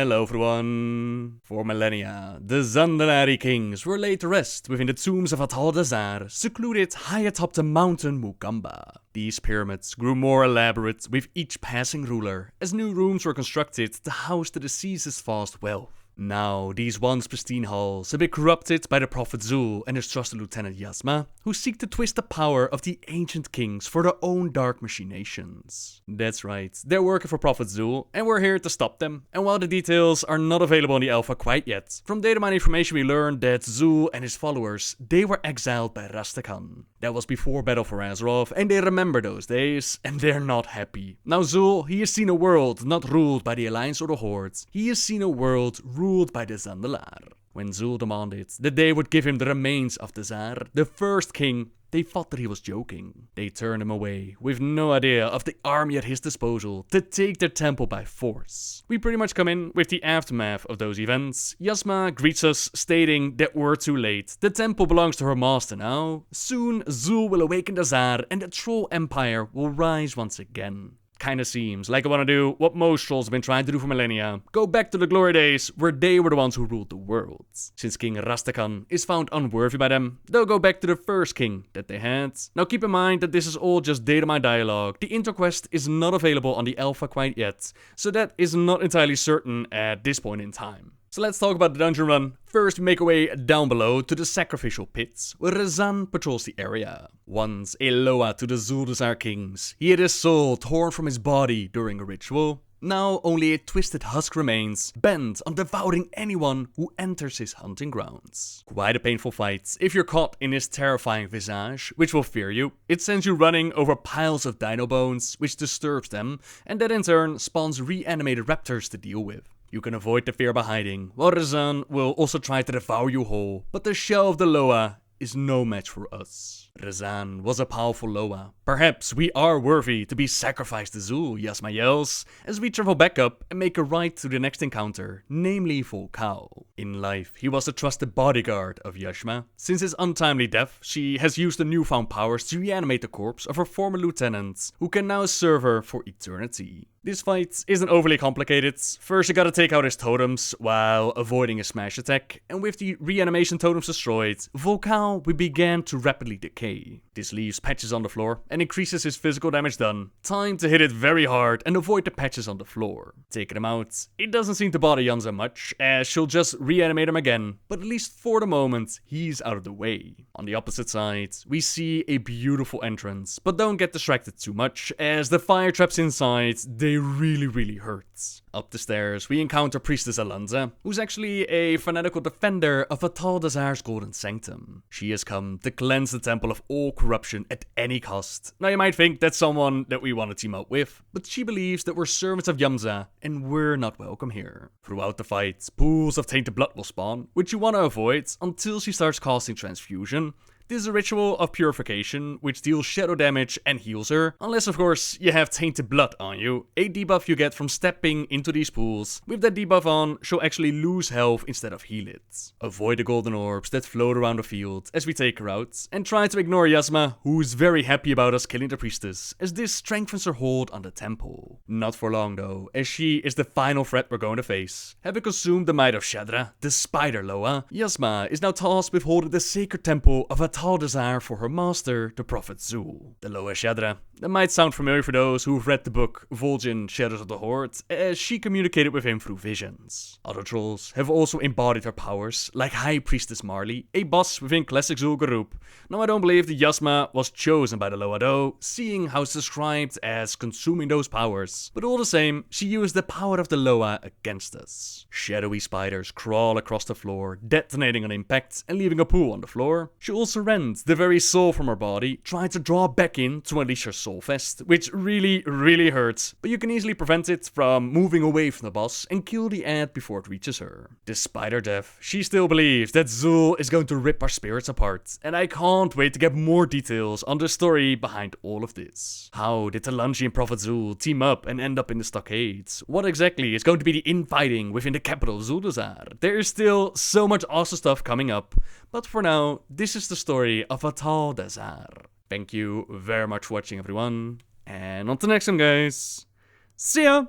Hello everyone! For millennia, the Zandalari kings were laid to rest within the tombs of Atal'Dazar, secluded high atop the mountain Mukamba. These pyramids grew more elaborate with each passing ruler, as new rooms were constructed to house the deceased's vast wealth. Now, these once pristine halls have been corrupted by the Prophet Zul and his trusted lieutenant Yasma, who seek to twist the power of the ancient kings for their own dark machinations. That's right, they're working for Prophet Zul, and we're here to stop them. And while the details are not available in the alpha quite yet, from data mine information we learned that Zul and his followers, they were exiled by Rastakhan. That was before Battle for Azeroth, and they remember those days, and they're not happy. Now Zul, he has seen a world not ruled by the Alliance or the Horde, he has seen a world ruled by the Zandalari. When Zul demanded that they would give him the remains of Dazar, the first king, they thought that he was joking. They turned him away, with no idea of the army at his disposal to take their temple by force. We pretty much come in with the aftermath of those events. Yasma greets us, stating that we're too late. The temple belongs to her master now. Soon, Zul will awaken Dazar, and the Troll Empire will rise once again. Kinda seems like I wanna do what most trolls have been trying to do for millennia. Go back to the glory days where they were the ones who ruled the world. Since King Rastakhan is found unworthy by them, they'll go back to the first king that they had. Now keep in mind that this is all just data mine dialogue. The intro quest is not available on the alpha quite yet, so that is not entirely certain at this point in time. So let's talk about the dungeon run. First, we make our way down below to the sacrificial pits, where Rezan patrols the area. Once a Loa to the Zuldazar kings, he had his soul torn from his body during a ritual. Now only a twisted husk remains, bent on devouring anyone who enters his hunting grounds. Quite a painful fight if you're caught in his terrifying visage, which will fear you. It sends you running over piles of dino bones, which disturbs them, and that in turn spawns reanimated raptors to deal with. You can avoid the fear by hiding, while Rezan will also try to devour you whole, but the shell of the Loa is no match for us. Rezan was a powerful Loa. Perhaps we are worthy to be sacrificed to Zul, Yasma yells, as we travel back up and make a right to the next encounter, namely Vol'kaal. In life, he was a trusted bodyguard of Yasma. Since his untimely death, she has used the newfound powers to reanimate the corpse of her former lieutenant, who can now serve her for eternity. This fight isn't overly complicated. First you gotta take out his totems while avoiding a smash attack, and with the reanimation totems destroyed, Vol'kaal will begin to rapidly decay. This leaves patches on the floor and increases his physical damage done. Time to hit it very hard and avoid the patches on the floor. Taking him out, it doesn't seem to bother Alun'za much, as she'll just reanimate him again, but at least for the moment, he's out of the way. On the opposite side, we see a beautiful entrance, but don't get distracted too much, as the fire traps inside, they really hurt. Up the stairs, we encounter Priestess Alun'za, who's actually a fanatical defender of Atal'Dazar's golden sanctum. She has come to cleanse the temple of all corruption at any cost. Now you might think that's someone that we want to team up with, but she believes that we're servants of Yamza, and we're not welcome here. Throughout the fight, pools of tainted blood will spawn, which you want to avoid until she starts casting transfusion. This is a ritual of purification, which deals shadow damage and heals her, unless of course you have tainted blood on you, a debuff you get from stepping into these pools. With that debuff on, she'll actually lose health instead of heal it. Avoid the golden orbs that float around the field as we take her out, and try to ignore Yasma, who's very happy about us killing the priestess, as this strengthens her hold on the temple. Not for long though, as she is the final threat we're going to face. Having consumed the might of Shadra, the spider Loa, Yasma is now tasked with holding the sacred temple of Atal'Dazar for her master, the Prophet Zul. The Loa Shadra. That might sound familiar for those who've read the book Vol'kaal Shadows of the Horde, as she communicated with him through visions. Other trolls have also embodied her powers, like High Priestess Marley, a boss within classic Zul group. Now I don't believe that Yasma was chosen by the Loa though, seeing how it's described as consuming those powers. But all the same, she used the power of the Loa against us. Shadowy spiders crawl across the floor, detonating on impact and leaving a pool on the floor. She also rent the very soul from her body, trying to draw back in to unleash her soul fest, which really hurts, but you can easily prevent it from moving away from the boss and kill the ad before it reaches her. Despite her death, she still believes that Zul is going to rip our spirits apart, and I can't wait to get more details on the story behind all of this. How did Talanji and Prophet Zul team up and end up in the stockades? What exactly is going to be the infighting within the capital of Zuldazar? There is still so much awesome stuff coming up, but for now, this is the story of Atal'Dazar. Thank you very much for watching, everyone, and on to the next one, guys. See ya!